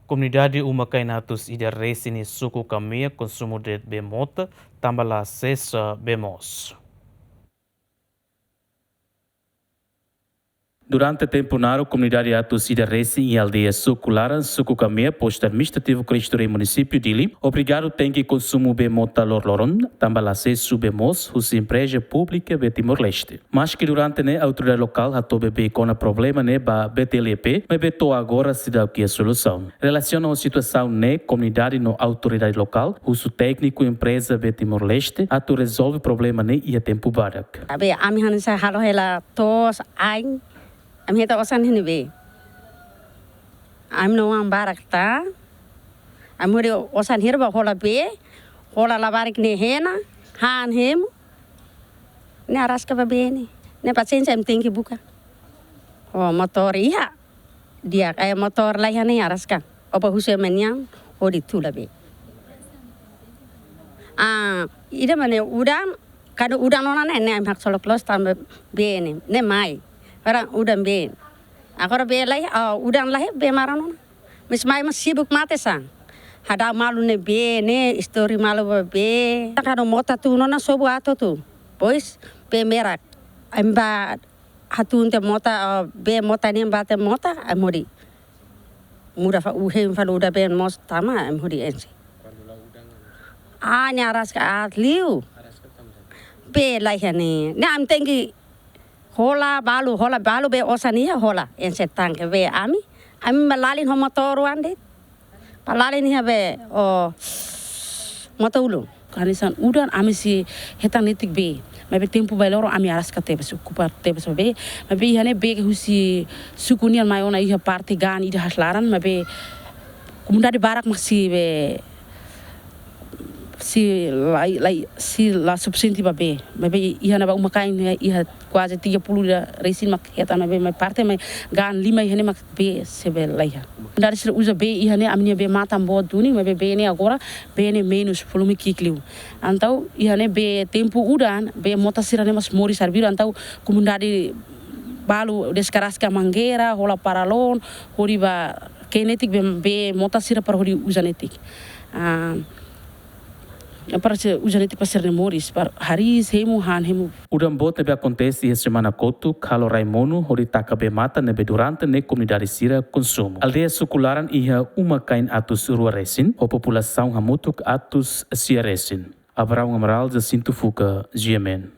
Komunidade uma kain atus ida resin Suku Kamea konsumu deit mota tanba asesa moos. Durante o tempo a comunidade atus ida resin e aldeia Suku Kamea, posto administrativo Cristo Rei município dele, obrigado tem que consumo mota lorloron, tanba acesso moos, os empresa pública de Timor-Leste. Mas que durante a autoridade local a bebê com o problema ba BTLP, mas beto agora se dá o que é a solução. Relaciona a situação comunidade no autoridade local, uso técnico empresa de Timor-Leste, a resolve o problema e a tempo barak. Abe ami hanisa halo hela tos ain am heta osan hinibe am no am barak ta am hori osan hirba hola be hola labarik ne hena han hem ne araska ba be ne paciência am tem que buka o motor ia dia kaya motor lai hane araska opa huse menyang hori tula be ida mane udang kado udang nona ne am hak solo close tam be ne mai orang udang be agora be lai udang lai be marano mis mai mas sibuk mate sang hada malu ne be ne story malu be kado mota tu nona sobu ato tu pois be merak amba hatun te mota be mota ni mbate mota amori muda fa uhe fa uda be mos tama amori ensi nyaras ka atliu be lai hani ne am tengi hola balu be osania hola en setang ke be ami malalin ho motor wande palalin ha be motulu kanisan udan ami si hetang netik be mabe tempo ba loro ami aras ka tebe su kupar tebe so be mabe hane be husi sukunian mai ona iha parti gan ida haslaran mabe komunidade barak masi be si la subsenti babe iha na ba uma kain iha quase 30 da resin mak eta na be mai parte mai gan 5 ihane mak be sebe laiha dari sira usa be ihane amnia be matam bo duni mai be ne agora be ne menos volume kikliu antau ihane be tempo udan be mota sira ne mas mori servir antau komunidade balu descarasca mangueira rola paralon hori ba kinetic be mota sira para hori usanetik para usar para ser memórias para haris hemu han hemu udam bot nebe acontece esta semana kotu kalo raimono hori takabe mata nebe durante ne comunidade sira konsumu aldeia sukularan iha uma kain atus rua resin o população hamutuk atus sia resin Abraão Amaral Jacinto Fuca GMN